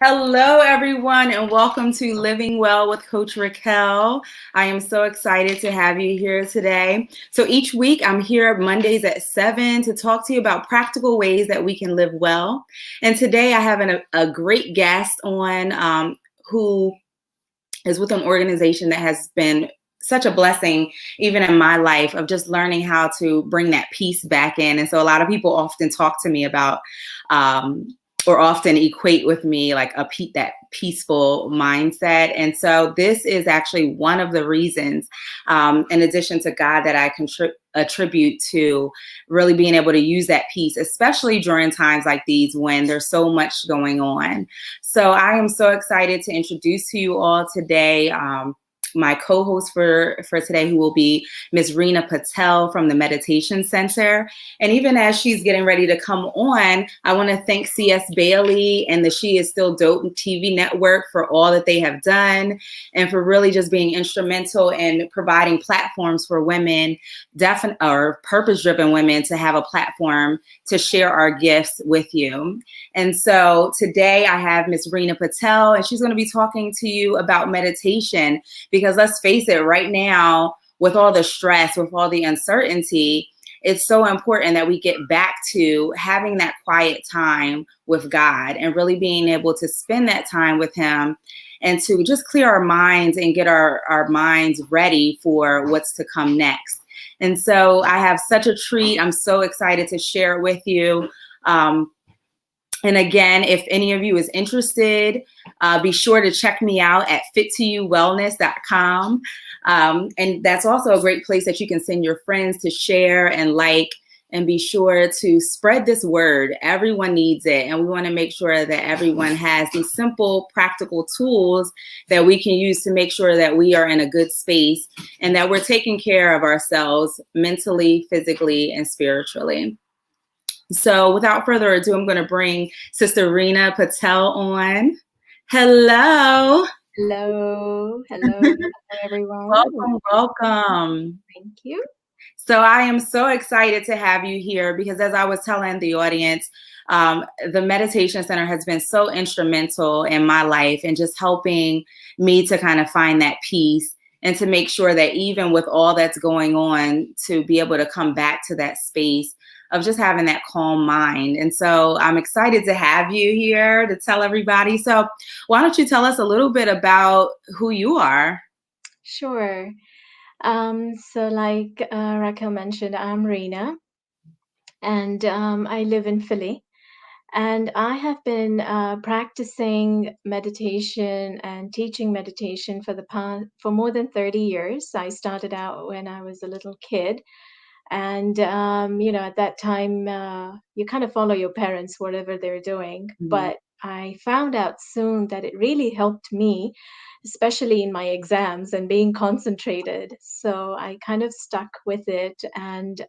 Hello, everyone, and welcome to Living Well with Coach Racquel. I am so excited to have you here today. So each week, I'm here Mondays at 7 to talk to you about practical ways that we can live well. And today, I have a great guest on who is with an organization that has been such a blessing, even in my life, of just learning how to bring that peace back in. And so a lot of people often talk to me about or often equate with me like that peaceful mindset. And so this is actually one of the reasons, in addition to God, that I attribute to really being able to use that peace, especially during times like these when there's so much going on. So I am so excited to introduce to you all today my co-host for today, who will be Ms. Reena Patel from the Mediation Center. And even as she's getting ready to come on, I want to thank C.S. Bailey and the She Is Still Dope TV network for all that they have done and for really just being instrumental in providing platforms for women, or purpose-driven women, to have a platform to share our gifts with you. And so today I have Ms. Reena Patel, and she's going to be talking to you about meditation. Because let's face it, right now, with all the stress, with all the uncertainty, it's so important that we get back to having that quiet time with God and really being able to spend that time with Him and to just clear our minds and get our minds ready for what's to come next. And so I have such a treat. I'm so excited to share it with you. And again, if any of you is interested, be sure to check me out at fit2uwellness.com. And that's also a great place that you can send your friends to share and like, and be sure to spread this word. Everyone needs it. And we want to make sure that everyone has these simple, practical tools that we can use to make sure that we are in a good space and that we're taking care of ourselves mentally, physically, and spiritually. So without further ado, I'm going to bring Sister Reena Patel on. Hello. Hello. Hello, everyone. Welcome. Thank you. So I am so excited to have you here because, as I was telling the audience, the Mediation Center has been so instrumental in my life and just helping me to kind of find that peace and to make sure that even with all that's going on, to be able to come back to that space of just having that calm mind. And so I'm excited to have you here to tell everybody. So why don't you tell us a little bit about who you are? Sure. So like Racquel mentioned, I'm Reena, and I live in Philly. And I have been practicing meditation and teaching meditation for more than 30 years. I started out when I was a little kid. And, at that time, you kind of follow your parents, whatever they're doing. But I found out soon that it really helped me, especially in my exams and being concentrated. So I kind of stuck with it. And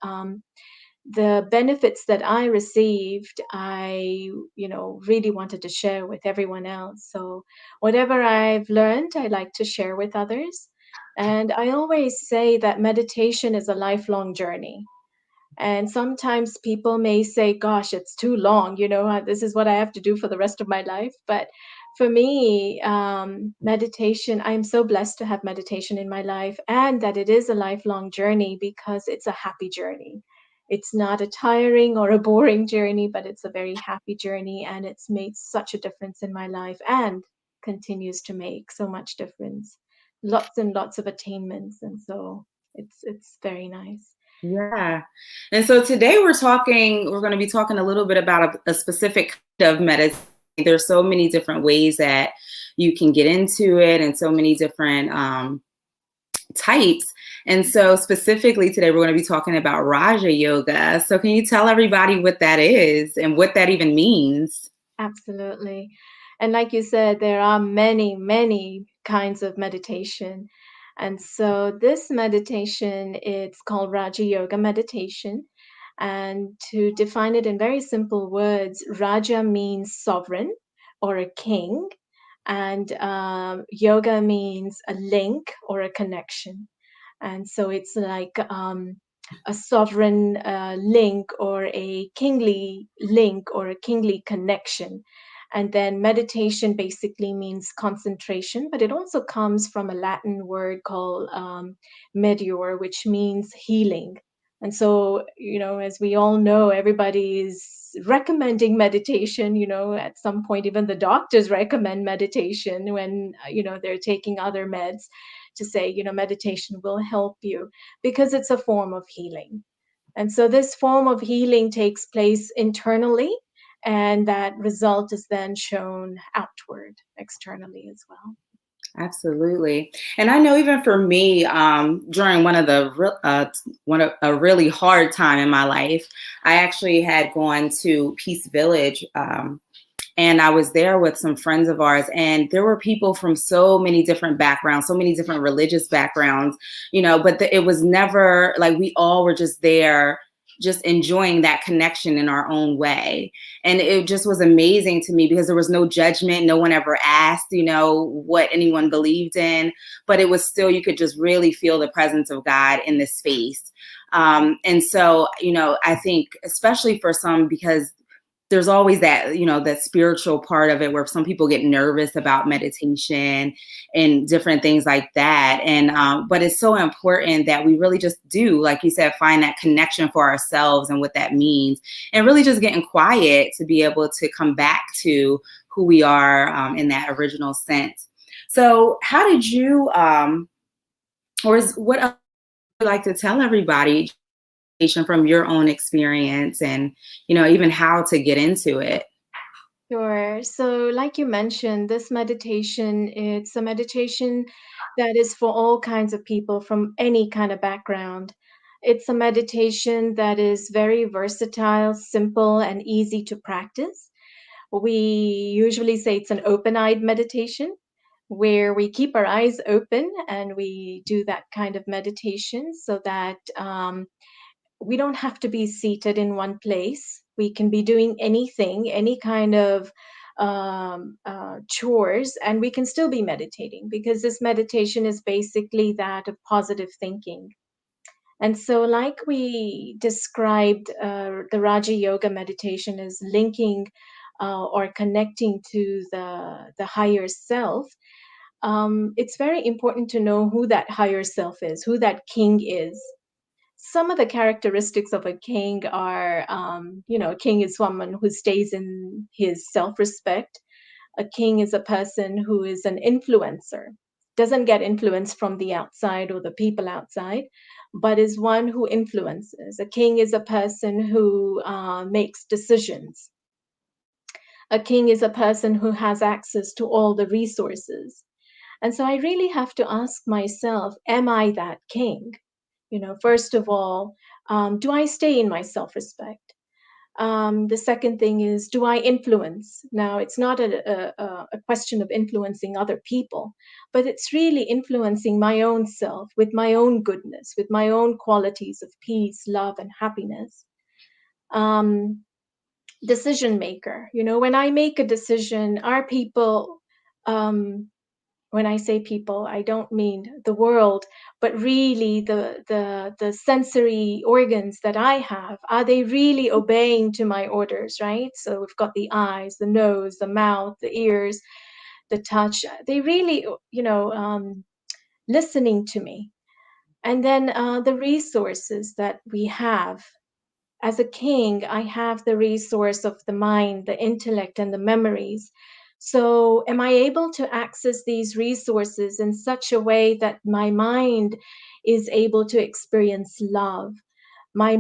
the benefits that I received, I really wanted to share with everyone else. So whatever I've learned, I like to share with others. And I always say that meditation is a lifelong journey. And sometimes people may say, gosh, it's too long, this is what I have to do for the rest of my life. But for me, meditation, I'm so blessed to have meditation in my life and that it is a lifelong journey because it's a happy journey. It's not a tiring or a boring journey, but it's a very happy journey. And it's made such a difference in my life and continues to make so much difference. Lots and lots of attainments. And so it's very nice. Yeah. And so today we're going to be talking a little bit about a specific kind of meditation. There's so many different ways that you can get into it and so many different types. And so specifically today, we're going to be talking about Raja Yoga. So can you tell everybody what that is and what that even means? Absolutely. And like you said, there are many, many kinds of meditation. And so this meditation, it's called Raja Yoga meditation. And to define it in very simple words, Raja means sovereign or a king, and yoga means a link or a connection. And so it's like a sovereign link or a kingly link or a kingly connection. And then meditation basically means concentration, but it also comes from a Latin word called medior, which means healing. And so, as we all know, everybody is recommending meditation. At some point, even the doctors recommend meditation when, they're taking other meds, to say, meditation will help you because it's a form of healing. And so this form of healing takes place internally, and that result is then shown outward, externally as well. Absolutely. And I know even for me, during a really hard time in my life, I actually had gone to Peace Village, and I was there with some friends of ours, and there were people from so many different backgrounds, so many different religious backgrounds, but it was never like we all were just there, just enjoying that connection in our own way. And it just was amazing to me because there was no judgment. No one ever asked, what anyone believed in, but it was still, you could just really feel the presence of God in this space. And so, I think especially for some, because there's always that, that spiritual part of it where some people get nervous about meditation and different things like that. And, but it's so important that we really just do, like you said, find that connection for ourselves and what that means, and really just getting quiet to be able to come back to who we are in that original sense. So how did you, what else would you like to tell everybody from your own experience, and even how to get into it? Sure. So, like you mentioned, this meditation, it's a meditation that is for all kinds of people from any kind of background. It's a meditation that is very versatile, simple, and easy to practice. We usually say it's an open-eyed meditation, where we keep our eyes open and we do that kind of meditation so that we don't have to be seated in one place. We can be doing anything, any kind of chores, and we can still be meditating, because this meditation is basically that of positive thinking. And so, like we described, the Raja Yoga meditation is linking or connecting to the higher self. It's very important to know who that higher self is, who that king is. Some of the characteristics of a king are, a king is someone who stays in his self respect. A king is a person who is an influencer, doesn't get influence from the outside or the people outside, but is one who influences. A king is a person who makes decisions. A king is a person who has access to all the resources. And so I really have to ask myself, am I that king? First of all, do I stay in my self respect? The second thing is, do I influence? Now, it's not a question of influencing other people, but it's really influencing my own self with my own goodness, with my own qualities of peace, love, and happiness. Um, Decision maker. When I make a decision, are people, when I say people, I don't mean the world, but really the sensory organs that I have. Are they really obeying to my orders, right? So we've got the eyes, the nose, the mouth, the ears, the touch. They really, listening to me. And then the resources that we have. As a king, I have the resource of the mind, the intellect, and the memories. So, am I able to access these resources in such a way that my mind is able to experience love? My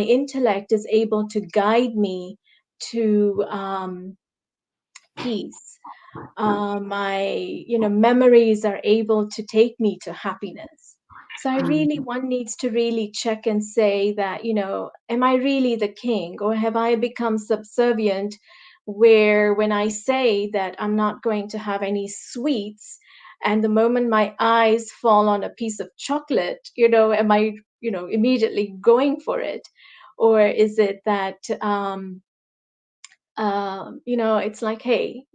intellect is able to guide me to peace. My memories are able to take me to happiness. So I really, Mhm. one needs to really check and say that, am I really the king, or have I become subservient, where when I say that I'm not going to have any sweets, and the moment my eyes fall on a piece of chocolate, am I, immediately going for it? Or is it that it's like, hey,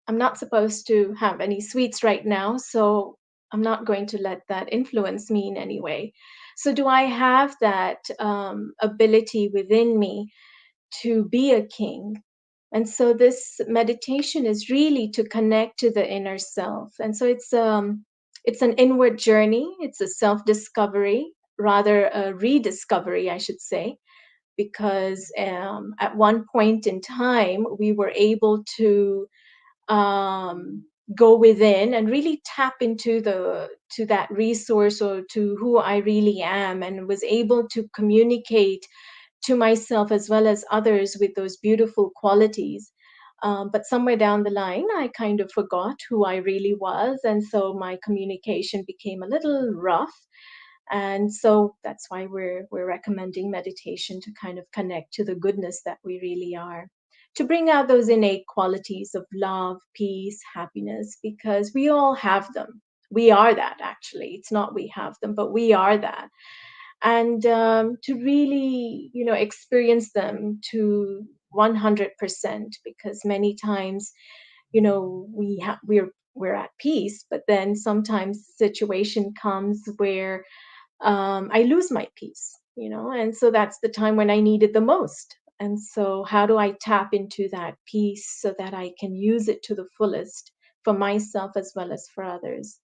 I'm not supposed to have any sweets right now, so I'm not going to let that influence me in any way. So, do I have that ability within me to be a king? And so this meditation is really to connect to the inner self. And so it's an inward journey. It's a self-discovery, rather a rediscovery, I should say, because at one point in time we were able to um, go within and really tap into the to that resource or to who I really am, and was able to communicate to myself as well as others with those beautiful qualities. But somewhere down the line, I kind of forgot who I really was. And so my communication became a little rough. And so that's why we're recommending meditation to kind of connect to the goodness that we really are, to bring out those innate qualities of love, peace, happiness, because we all have them. We are that, actually. It's not we have them, but we are that. And to really, experience them to 100%, because many times, we're at peace, but then sometimes the situation comes where I lose my peace, and so that's the time when I need it the most. And so, how do I tap into that peace so that I can use it to the fullest for myself as well as for others?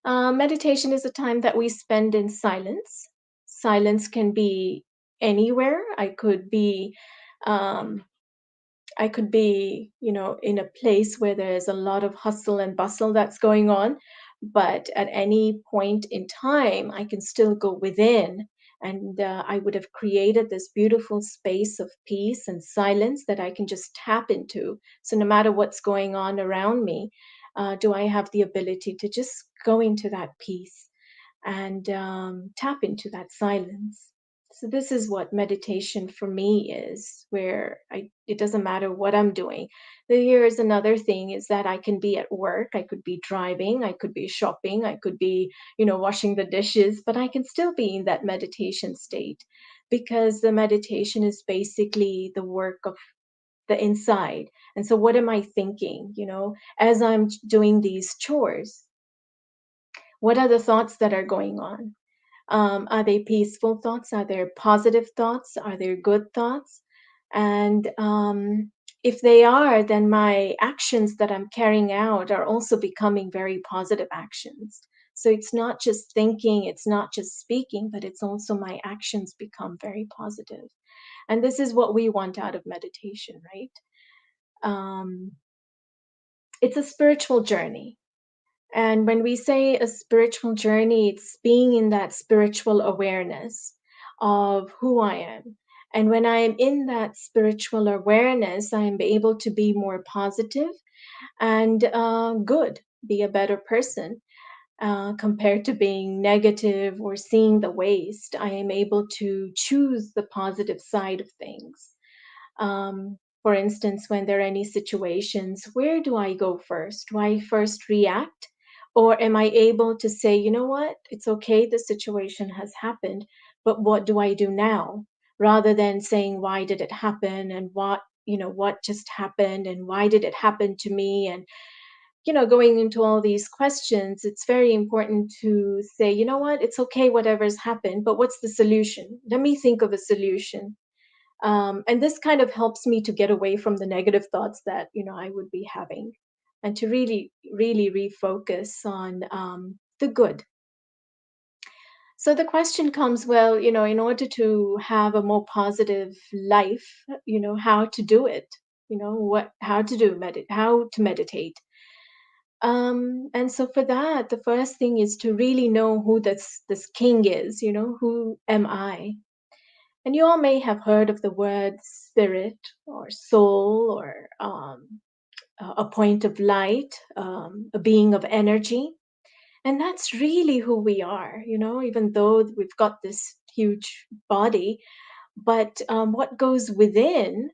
Meditation is a time that we spend in silence. Silence can be anywhere. Um, I could be, in a place where there's a lot of hustle and bustle that's going on, but at any point in time, I can still go within. And I would have created this beautiful space of peace and silence that I can just tap into. So no matter what's going on around me, do I have the ability to just go into that peace and tap into that silence? So this is what meditation for me is, where it doesn't matter what I'm doing. Here is another thing, is that I can be at work, I could be driving, I could be shopping, I could be, washing the dishes, but I can still be in that meditation state, because the meditation is basically the work of the inside. And so what am I thinking, as I'm doing these chores? What are the thoughts that are going on? Are they peaceful thoughts? Are there positive thoughts? Are there good thoughts? And if they are, then my actions that I'm carrying out are also becoming very positive actions. So it's not just thinking, it's not just speaking, but it's also my actions become very positive. And this is what we want out of meditation, right? Um, it's a spiritual journey. And when we say a spiritual journey, it's being in that spiritual awareness of who I am. And when I am in that spiritual awareness, I am able to be more positive and good, be a better person, compared to being negative or seeing the waste. I am able to choose the positive side of things. For instance, when there are any situations, where do I go first? Do I first react? Or am I able to say, you know what, it's okay, the situation has happened, but what do I do now? Rather than saying, why did it happen? And what just happened? And why did it happen to me? And, going into all these questions, it's very important to say, you know what, it's okay, whatever's happened, but what's the solution? Let me think of a solution. And this kind of helps me to get away from the negative thoughts that I would be having, and to really, really refocus on the good. So the question comes, well, in order to have a more positive life, how to do it? How to meditate. And so for that, the first thing is to really know who this king is. Who am I? And you all may have heard of the word spirit or soul, or a point of light, a being of energy. And that's really who we are, even though we've got this huge body. But what goes within,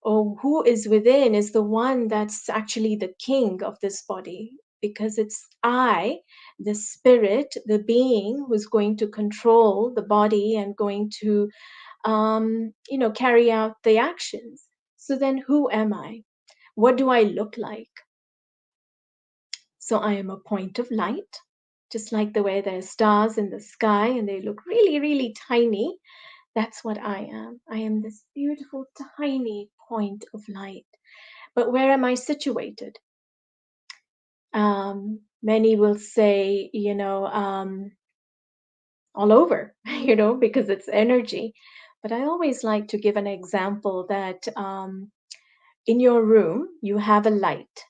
or who is within, is the one that's actually the king of this body. Because it's I, the spirit, the being who's going to control the body and going to carry out the actions. So then who am I? What do I look like? So I am a point of light, just like the way there's stars in the sky and they look really, really tiny. That's what I am. I am this beautiful, tiny point of light. But where am I situated? Many will say, all over, because it's energy. But I always like to give an example that in your room, you have a light.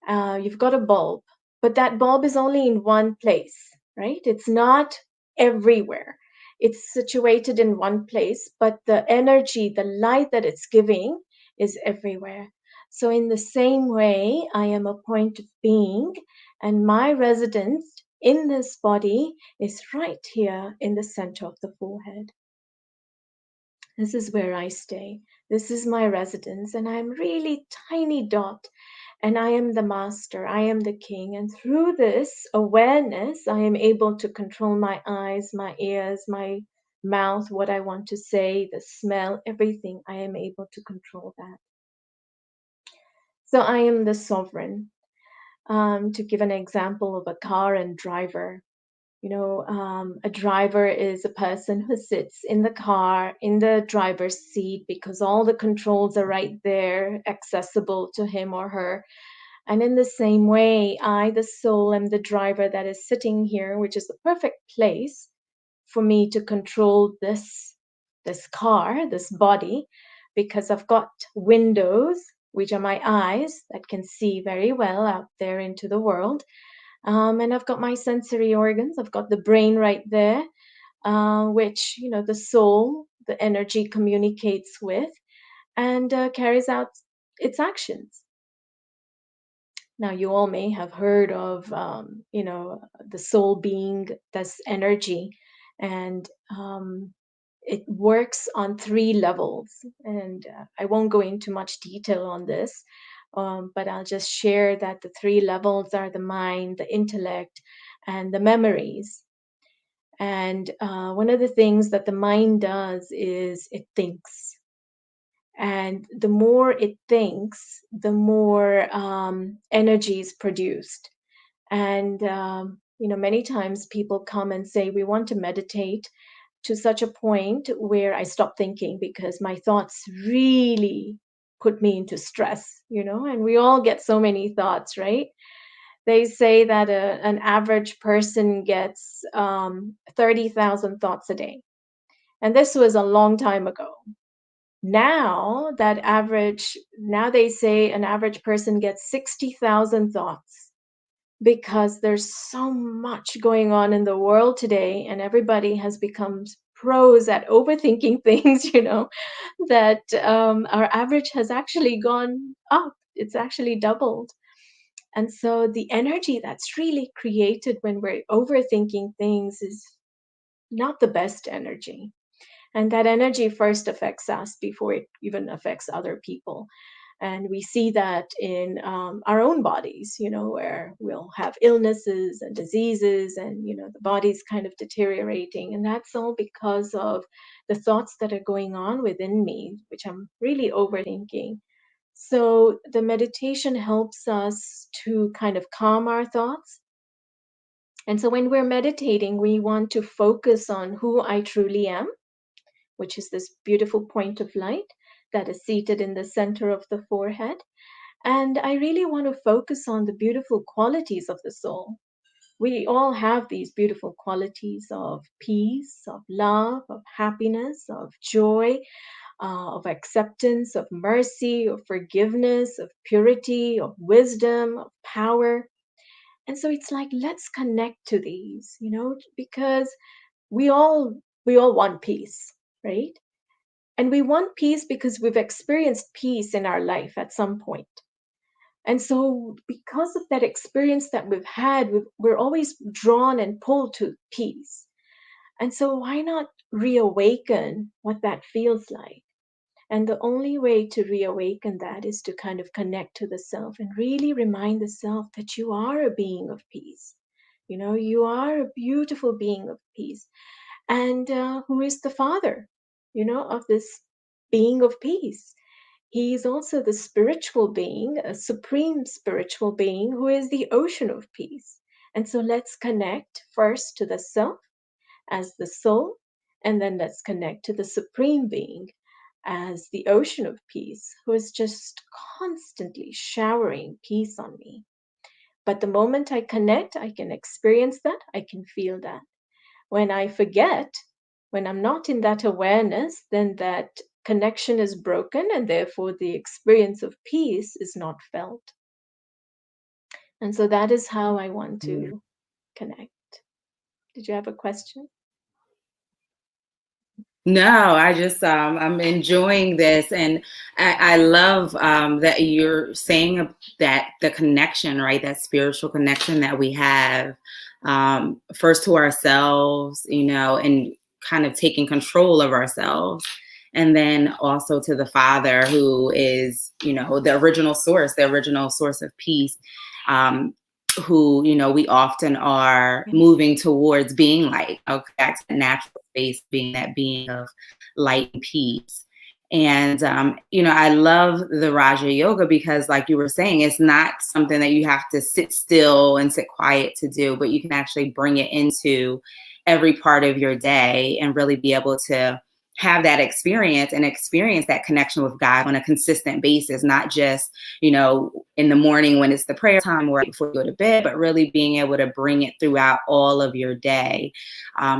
You've got a bulb, but that bulb is only in one place, right? It's not everywhere. It's situated in one place, but the energy, the light that it's giving is everywhere. So, in the same way, I am a point of being, and my residence in this body is right here in the center of the forehead. This is where I stay. This is my residence, and I'm really tiny dot, and I am the master. I am the king. And through this awareness, I am able to control my eyes, my ears, my mouth, what I want to say, the smell, everything. I am able to control that. So I am the sovereign. To give an example of a car and driver, a driver is a person who sits in the car, in the driver's seat, because all the controls are right there, accessible to him or her. And in the same way, I, the soul, am the driver that is sitting here, which is the perfect place for me to control this car, this body, because I've got windows, which are my eyes that can see very well out there into the world. And I've got my sensory organs. I've got the brain right there, which, the soul, the energy communicates with and carries out its actions. Now, you all may have heard of, the soul being this energy, and it works on 3 levels. And I won't go into much detail on this, but I'll just share that the 3 levels are the mind, the intellect, and the memories. And one of the things that the mind does is it thinks. And the more it thinks, the more energy is produced. And, many times people come and say, we want to meditate to such a point where I stop thinking because my thoughts really put me into stress, and we all get so many thoughts, right? They say that an average person gets 30,000 thoughts a day. And this was a long time ago. Now they say an average person gets 60,000 thoughts because there's so much going on in the world today, and everybody has become pros at overthinking things, that our average has actually gone up. It's actually doubled. And so the energy that's really created when we're overthinking things is not the best energy. And that energy first affects us before it even affects other people. And we see that in our own bodies, where we'll have illnesses and diseases, and, the body's kind of deteriorating. And that's all because of the thoughts that are going on within me, which I'm really overthinking. So the meditation helps us to kind of calm our thoughts. And so when we're meditating, we want to focus on who I truly am, which is this beautiful point of light that is seated in the center of the forehead. And I really want to focus on the beautiful qualities of the soul. We all have these beautiful qualities of peace, of love, of happiness, of joy, of acceptance, of mercy, of forgiveness, of purity, of wisdom, of power. And so it's like, let's connect to these, because we all want peace, right? And we want peace because we've experienced peace in our life at some point. And so because of that experience that we've had, we're always drawn and pulled to peace. And so why not reawaken what that feels like? And the only way to reawaken that is to kind of connect to the self and really remind the self that you are a being of peace. You are a beautiful being of peace. And who is the father, of this being of peace? He is also the spiritual being, a supreme spiritual being who is the ocean of peace. And so let's connect first to the self as the soul, and then let's connect to the supreme being as the ocean of peace, who is just constantly showering peace on me. But the moment I connect, I can experience that, I can feel that. When I forget, when I'm not in that awareness, then that connection is broken and therefore the experience of peace is not felt. And so that is how I want Yeah. to connect. Did you have a question? No, I just I'm enjoying this, and I love that you're saying that the connection, right? That spiritual connection that we have, first to ourselves, and kind of taking control of ourselves, and then also to the Father, who is, the original source of peace. Um, who we often are Yeah. moving towards being like, okay, back to the natural space, being that being of light and peace. And I love the Raja Yoga because, like you were saying, it's not something that you have to sit still and sit quiet to do, but you can actually bring it into every part of your day and really be able to have that experience and experience that connection with God on a consistent basis, not just, in the morning when it's the prayer time or before you go to bed, but really being able to bring it throughout all of your day,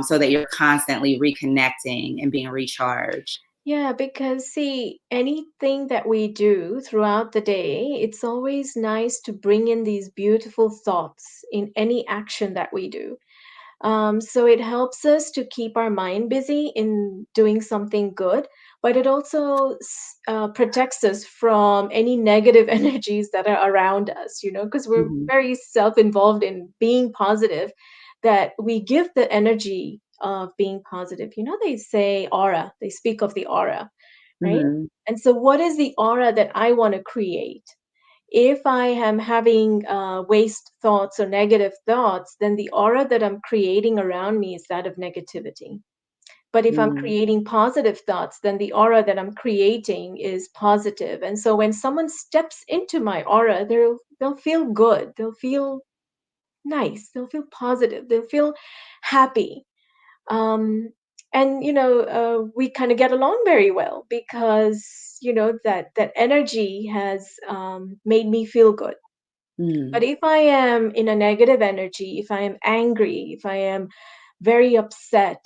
so that you're constantly reconnecting and being recharged. Yeah, because see, anything that we do throughout the day, it's always nice to bring in these beautiful thoughts in any action that we do. So it helps us to keep our mind busy in doing something good, but it also protects us from any negative energies that are around us, because we're Hmm. very self involved in being positive, that we give the energy of being positive. They say aura, they speak of the aura, right? Hmm. And so, what is the aura that I want to create? If I am having waste thoughts or negative thoughts, then the aura that I'm creating around me is that of negativity. But if I'm Hmm. creating positive thoughts, then the aura that I'm creating is positive. And so when someone steps into my aura, they'll feel good. They'll feel nice. They'll feel positive. They'll feel happy. Um, and we kind of get along very well because that energy has made me feel good. But Hmm. if I am in a negative energy, if I am angry, if I am very upset,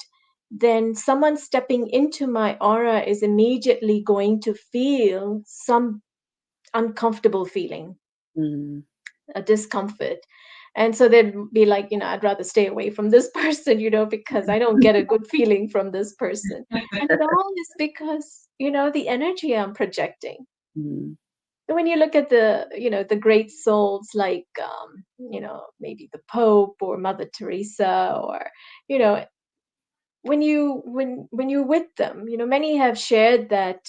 then someone stepping into my aura is immediately going to feel some uncomfortable feeling, Hmm. a discomfort. And so they'd be like, I'd rather stay away from this person, because I don't get a good feeling from this person. And it all is because, the energy I'm projecting. Hmm. When you look at the great souls like maybe the Pope or Mother Teresa, or you know when you're with them, many have shared that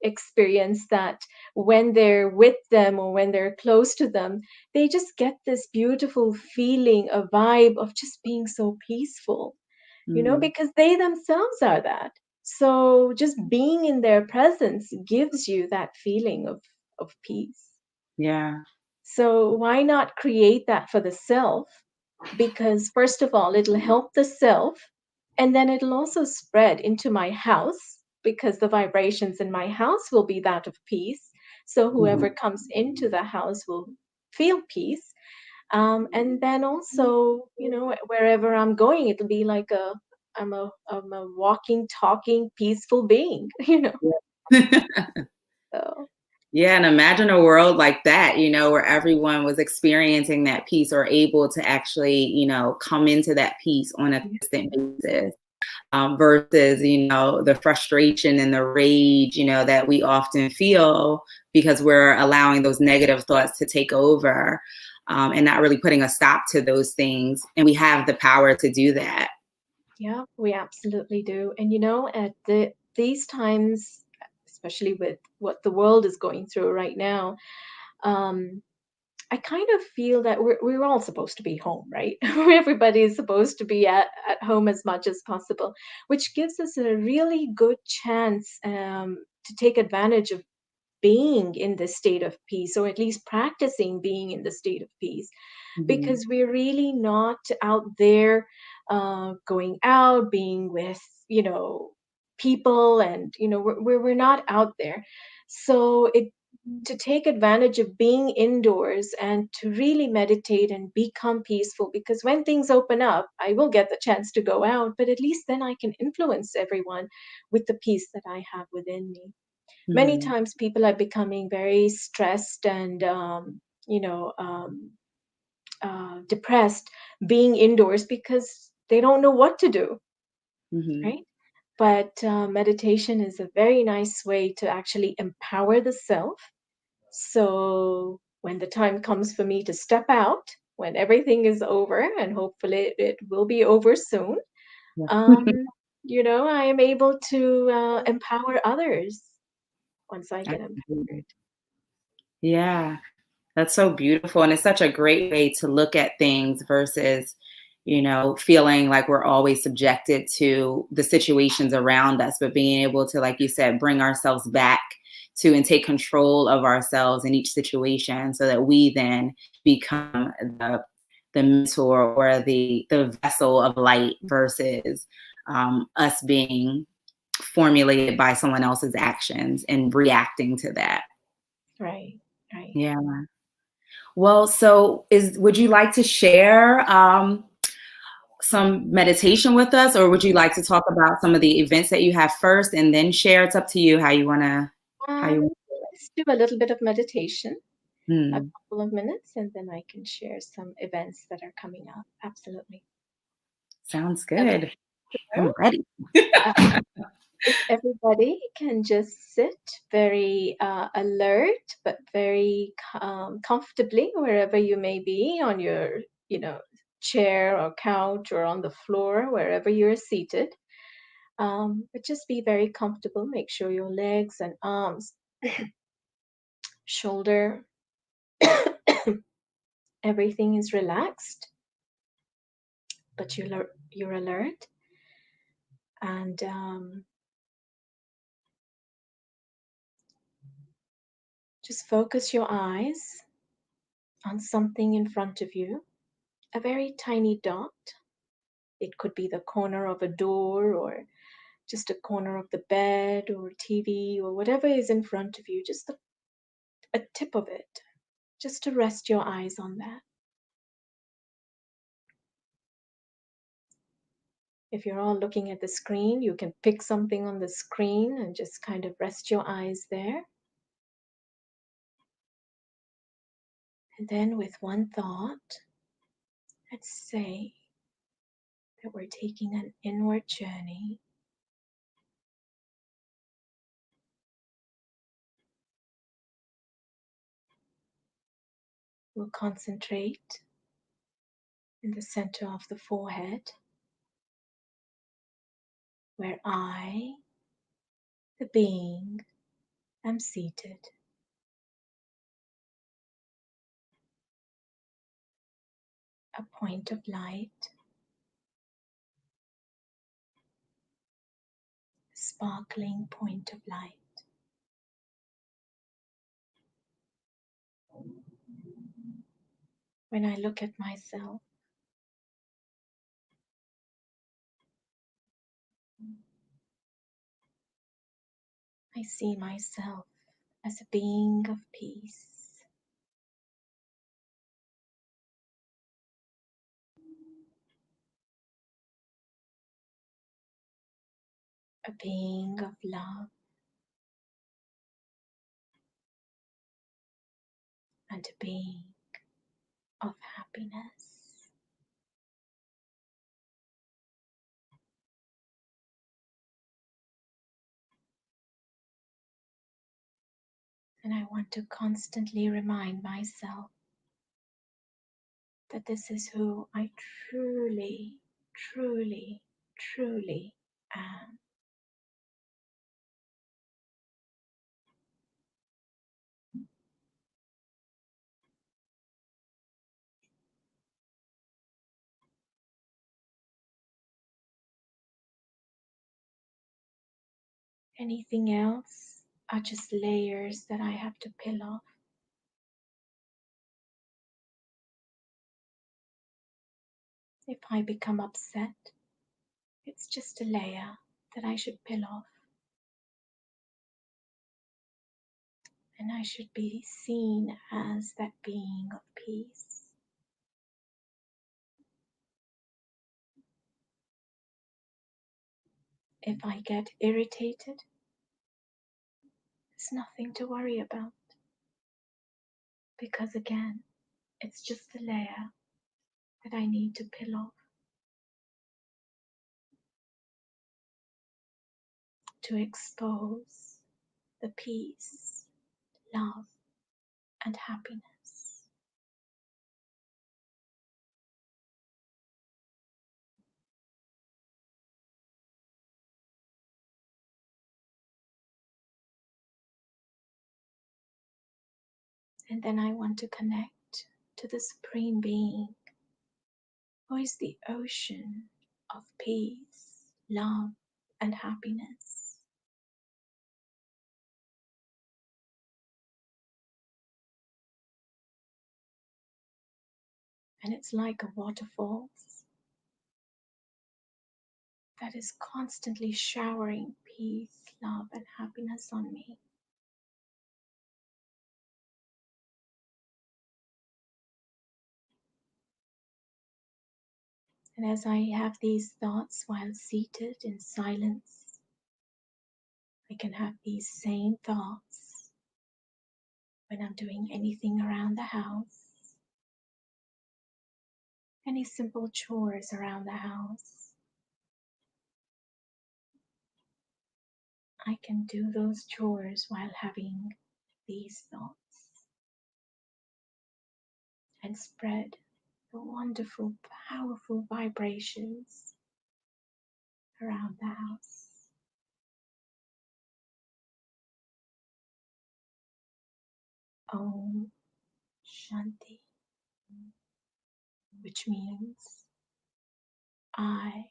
experience, that when they're with them or when they're close to them, they just get this beautiful feeling, a vibe of just being so peaceful, Hmm. because they themselves are that. So just being in their presence gives you that feeling of peace. Yeah. So why not create that for the self? Because first of all, it'll help the self, and then it'll also spread into my house because the vibrations in my house will be that of peace. So whoever Mhm. comes into the house will feel peace. And then also, wherever I'm going, it'll be like I'm a walking, talking, peaceful being, So Yeah, and imagine a world like that, where everyone was experiencing that peace or able to actually, come into that peace on a consistent basis, versus, the frustration and the rage, that we often feel because we're allowing those negative thoughts to take over, and not really putting a stop to those things. And we have the power to do that. yeah, we absolutely do. And at these times, especially with what the world is going through right now, um, I kind of feel that we're all supposed to be home, right? Everybody is supposed to be at home as much as possible, which gives us a really good chance to take advantage of being in the state of peace, or at least practicing being in the state of peace, Mhm. because we're really not out there going out, being with, you know, people, and we're not out there. So it to take advantage of being indoors and to really meditate and become peaceful, because when things open up, I will get the chance to go out, but at least then I can influence everyone with the peace that I have within me. Many Mhm. times people are becoming very stressed and you know um, depressed being indoors because they don't know what to do, Mhm. right? But meditation is a very nice way to actually empower the self. So when the time comes for me to step out, when everything is over, and hopefully it will be over soon, Yeah. I am able to empower others once I get Absolutely. empowered. Yeah. That's so beautiful. And it's such a great way to look at things versus, feeling like we're always subjected to the situations around us, but being able to, like you said, bring ourselves back to and take control of ourselves in each situation so that we then become the mentor or the vessel of light versus us being formulated by someone else's actions and reacting to that. Right, right. Yeah. Well, so would you like to share some meditation with us, or would you like to talk about some of the events that you have first and then share? It's up to you how you want to, how you Um, want let's do a little bit of meditation, to. a Hmm. couple of minutes, and then I can share some events that are coming up. Absolutely. Sounds Okay. good. So, I'm ready. uh, if everybody can just sit very alert, but very comfortably wherever you may be, on your, you know, chair or couch or on the floor, wherever you're seated. But just be very comfortable. Make sure your legs and arms, shoulder, everything is relaxed, but you're alert. And just focus your eyes on something in front of you, a very tiny dot. It could be the corner of a door, or just a corner of the bed or TV, or whatever is in front of you, just a tip of it, just to rest your eyes on that. If you're all looking at the screen, you can pick something on the screen and just kind of rest your eyes there. And then, with one thought, let's say that we're taking an inward journey. We'll concentrate in the center of the forehead, where I, the being, am seated. A point of light, sparkling point of light. When I look at myself, I see myself as a being of peace, a being of love, and a being of happiness. And I want to constantly remind myself that this is who I truly, truly, truly am. Anything else are just layers that I have to peel off. If I become upset, it's just a layer. that I should peel off. And I should be seen as that being of peace. If I get irritated, there's nothing to worry about. Because again, it's just a layer that I need to peel off to expose the peace, love, and happiness. And then I want to connect to the Supreme Being, who is the ocean of peace, love, and happiness. And it's like a waterfall that is constantly showering peace, love, and happiness on me. And as I have these thoughts while seated in silence, I can have these same thoughts when I'm doing anything around the house, any simple chores around the house. I can do those chores while having these thoughts and spread the wonderful, powerful vibrations around the house. Om Shanti, which means I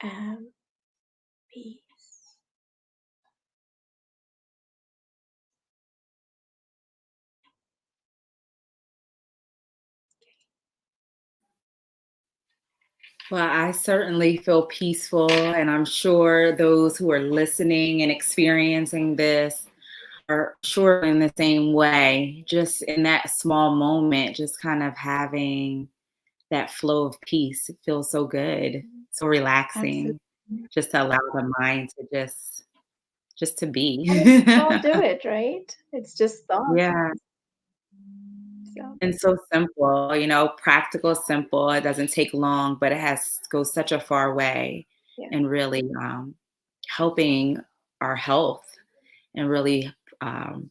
am peace. Well, I certainly feel peaceful, and I'm sure those who are listening and experiencing this are sure in the same way, just in that small moment, just kind of having that flow of peace. It feels so good, so Absolutely. relaxing, just to allow the mind to just to be. And we can all do it, right? It's just thoughts. Yeah. So, And so simple, practical, simple. It doesn't take long, but it has goes such a far way yeah. in really helping our health and really um,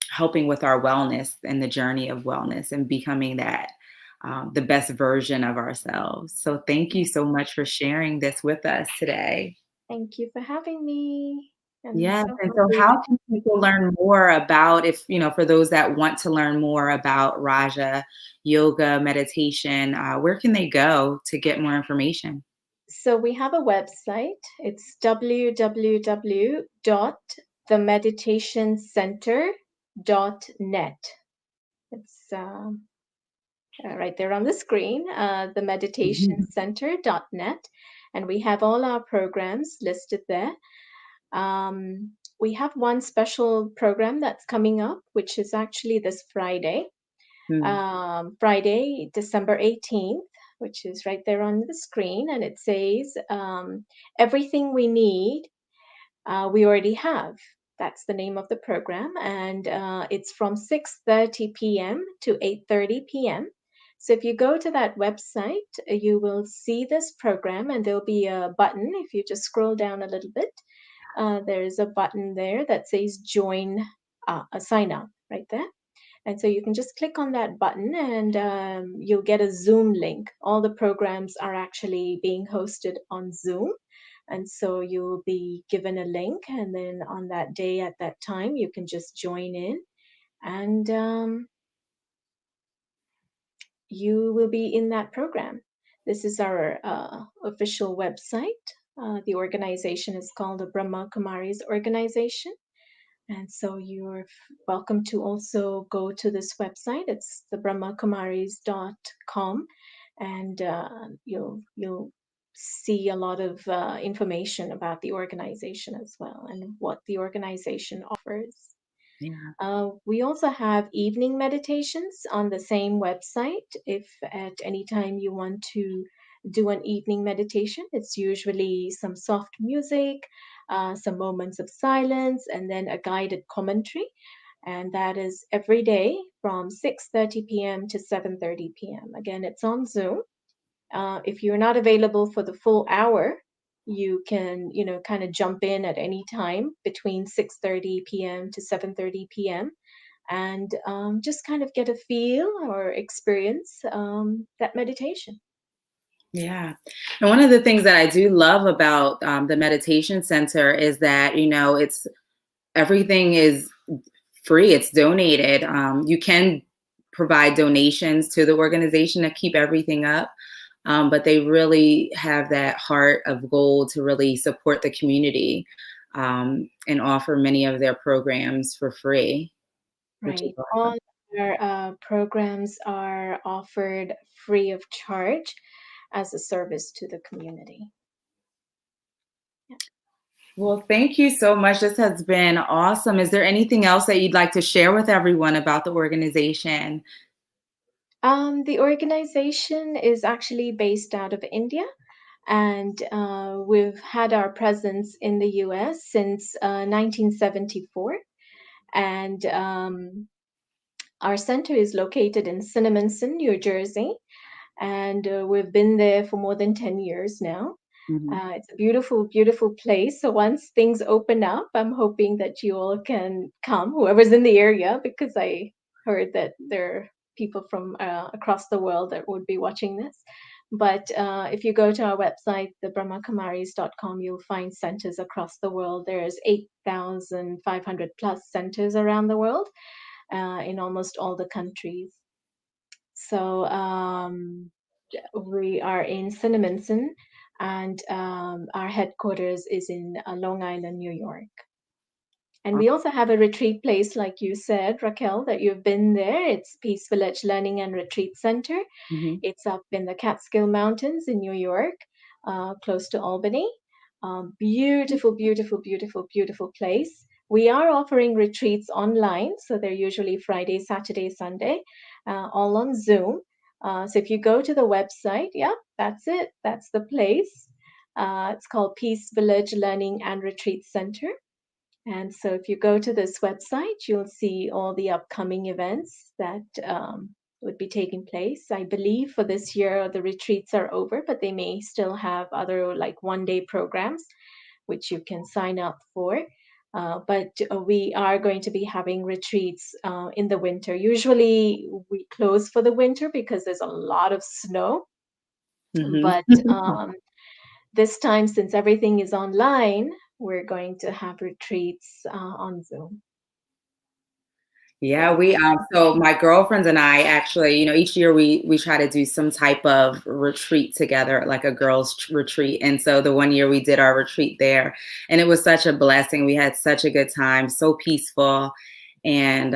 helping with our wellness and the journey of wellness and becoming that the best version of ourselves. So thank you so much for sharing this with us today. Thank you for having me. And Yes, so and so hopefully, how can people learn more about if, for those that want to learn more about Raja yoga, meditation, where can they go to get more information? so we have a website. It's www.themeditationcenter.net. It's right there on the screen, themeditationcenter.net. And we have all our programs listed there. We have one special program that's coming up, which is actually this Friday, Mm, Friday, December 18th, which is right there on the screen. And it says, Everything We Need, We Already Have. That's the name of the program. And it's from 6:30 p.m. to 8:30 p.m. So if you go to that website, you will see this program, and there'll be a button. If you just scroll down a little bit, there's a button there that says join, a sign up right there. And so you can just click on that button, and you'll get a Zoom link. All the programs are actually being hosted on Zoom. And so you'll be given a link, and then on that day at that time, you can just join in, and you will be in that program. This is our official website. The organization is called the Brahma Kumaris Organization. And so you're welcome to also go to this website. It's the brahmakumaris.com, and you'll see a lot of information about the organization as well and what the organization offers. Yeah. We also have evening meditations on the same website. If at any time you want to do an evening meditation, it's usually some soft music, some moments of silence, and then a guided commentary. And that is every day from 6:30 p.m. to 7:30 p.m. Again, it's on Zoom. If you're not available for the full hour, you can, kind of jump in at any time between 6:30 p.m. to 7:30 p.m. and just kind of get a feel or experience that meditation. Yeah. And one of the things that I do love about the Meditation Center is that, it's everything is free, it's donated. You can provide donations to the organization to keep everything up. But they really have that heart of gold to really support the community and offer many of their programs for free, which is Right. awesome. All our programs are offered free of charge as a service to the community. Yeah. Well, thank you so much. This has been awesome. Is there anything else that you'd like to share with everyone about the organization? The organization is actually based out of India, and we've had our presence in the US since 1974. And our center is located in Cinnaminson, New Jersey, and we've been there for more than 10 years now. Mhm. It's a beautiful, beautiful place. So once things open up, I'm hoping that you all can come, whoever's in the area, because I heard that there are people from across the world that would be watching this. But if you go to our website, thebrahmakumaris.com, you'll find centers across the world. There's 8,500 plus centers around the world in almost all the countries. So we are in Cinnaminson, and our headquarters is in Long Island, New York. And we also have a retreat place, like you said, Raquel, that you've been there. It's Peace Village Learning and Retreat Center. Mhm. It's up in the Catskill Mountains in New York, close to Albany. Beautiful, beautiful, beautiful, beautiful place. We are offering retreats online, so they're usually Friday, Saturday, Sunday, all on Zoom. So if you go to the website, yeah, that's it. That's the place. It's called Peace Village Learning and Retreat Center. And so if you go to this website, you'll see all the upcoming events that would be taking place. I believe for this year, the retreats are over, but they may still have other like one-day programs, which you can sign up for. But we are going to be having retreats in the winter. Usually we close for the winter because there's a lot of snow. Mhm. But this time, since everything is online, we're going to have retreats on Zoom. Yeah, So we so my girlfriends and I actually, each year we try to do some type of retreat together, like a girls retreat. And so the one year we did our retreat there, and it was such a blessing. We had such a good time, so peaceful, and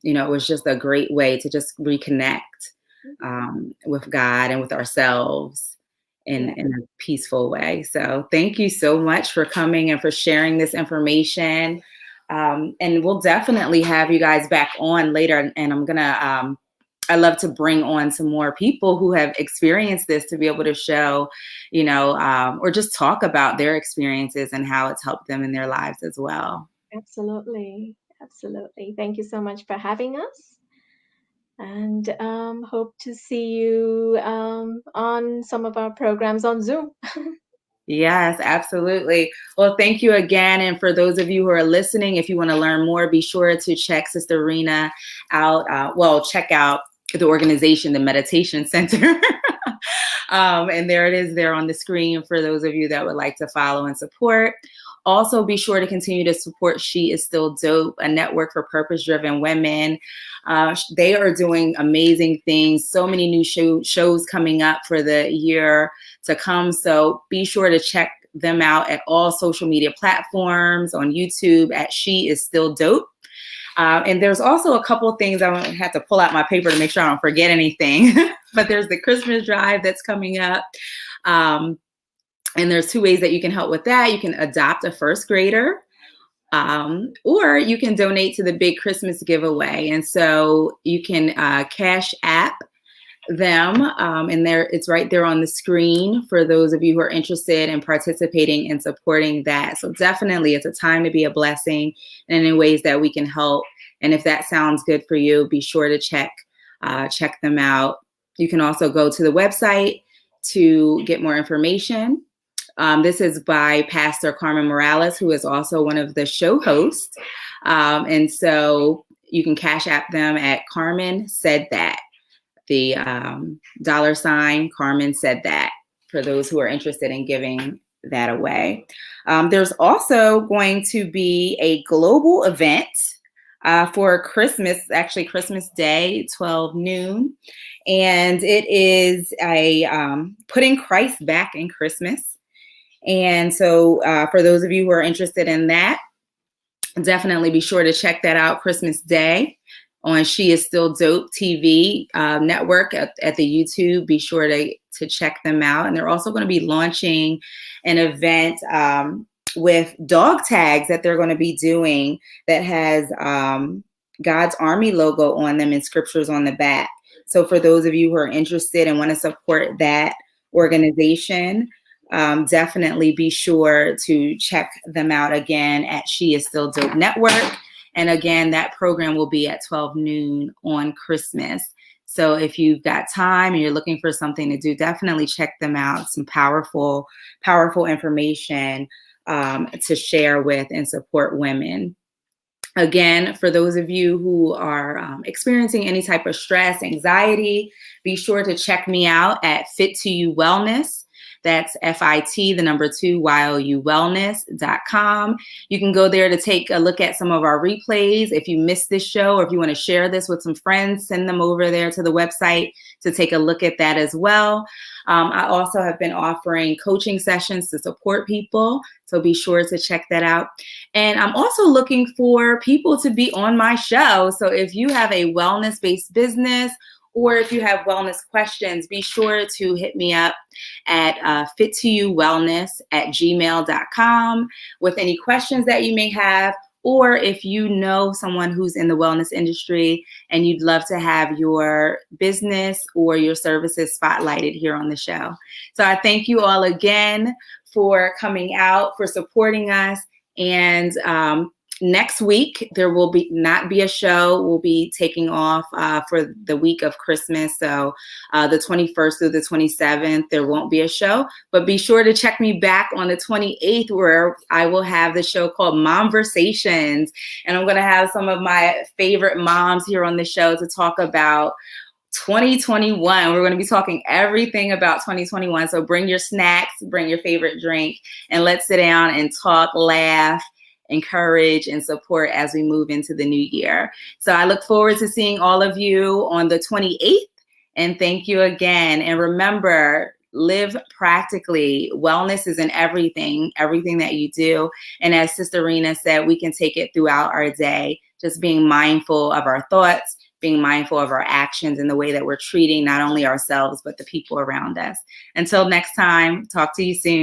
it was just a great way to just reconnect with God and with ourselves yeah, in a peaceful way. So thank you so much for coming and for sharing this information. And we'll definitely have you guys back on later. And I love to bring on some more people who have experienced this to be able to show, or just talk about their experiences and how it's helped them in their lives as well. absolutely. Absolutely. Thank you so much for having us. And hope to see you on some of our programs on Zoom. Yes, absolutely. Well, thank you again. And for those of you who are listening, if you want to learn more, be sure to check Sister Reena out. Check out the organization, the Meditation Center. And there it is there on the screen for those of you that would like to follow and support. Also, be sure to continue to support She Is Still Dope, a network for purpose-driven women. They are doing amazing things. So many new shows coming up for the year to come. So be sure to check them out at all social media platforms, on YouTube at She Is Still Dope. And there's also a couple of things I have to pull out my paper to make sure I don't forget anything. But there's the Christmas drive that's coming up. And there's two ways that you can help with that. You can adopt a first grader, or you can donate to the big Christmas giveaway. And so you can Cash App them, and it's right there on the screen for those of you who are interested in participating and supporting that. So definitely it's a time to be a blessing, and in ways that we can help. And if that sounds good for you, be sure to check them out. You can also go to the website to get more information. This is by Pastor Carmen Morales, who is also one of the show hosts. And so you can Cash App them at Carmen Said That. The $ Carmen Said That, for those who are interested in giving that away. There's also going to be a global event for Christmas, actually Christmas Day, 12 noon. And it is a putting Christ back in Christmas. And so for those of you who are interested in that, definitely be sure to check that out Christmas Day on She Is Still Dope TV network at the YouTube. Be sure to check them out. And they're also going to be launching an event with dog tags that they're going to be doing that has God's Army logo on them and scriptures on the back. So for those of you who are interested and want to support that organization, definitely be sure to check them out again at She Is Still Dope Network. And again, that program will be at 12 noon on Christmas. So if you've got time and you're looking for something to do, definitely check them out. Some powerful, powerful information to share with and support women. Again, for those of you who are experiencing any type of stress, anxiety, be sure to check me out at Fit to You Wellness. That's FIT, the number 2, YOUwellness.com. You can go there to take a look at some of our replays. If you missed this show, or if you want to share this with some friends, send them over there to the website to take a look at that as well. I also have been offering coaching sessions to support people, so be sure to check that out. And I'm also looking for people to be on my show. So if you have a wellness-based business, or if you have wellness questions, be sure to hit me up at fit2uwellness@gmail.com with any questions that you may have. Or if you know someone who's in the wellness industry and you'd love to have your business or your services spotlighted here on the show. So I thank you all again for coming out, for supporting us. And next week, there will not be a show. We'll be taking off for the week of Christmas. So the 21st through the 27th, there won't be a show. But be sure to check me back on the 28th, where I will have the show called Momversations. And I'm going to have some of my favorite moms here on the show to talk about 2021. We're going to be talking everything about 2021. So bring your snacks, bring your favorite drink, and let's sit down and talk, laugh, encourage, and support as we move into the new year. So I look forward to seeing all of you on the 28th. And thank you again. And remember, live practically. Wellness is in everything that you do. And as Sister Reena said, we can take it throughout our day, just being mindful of our thoughts, being mindful of our actions and the way that we're treating not only ourselves, but the people around us. Until next time, talk to you soon.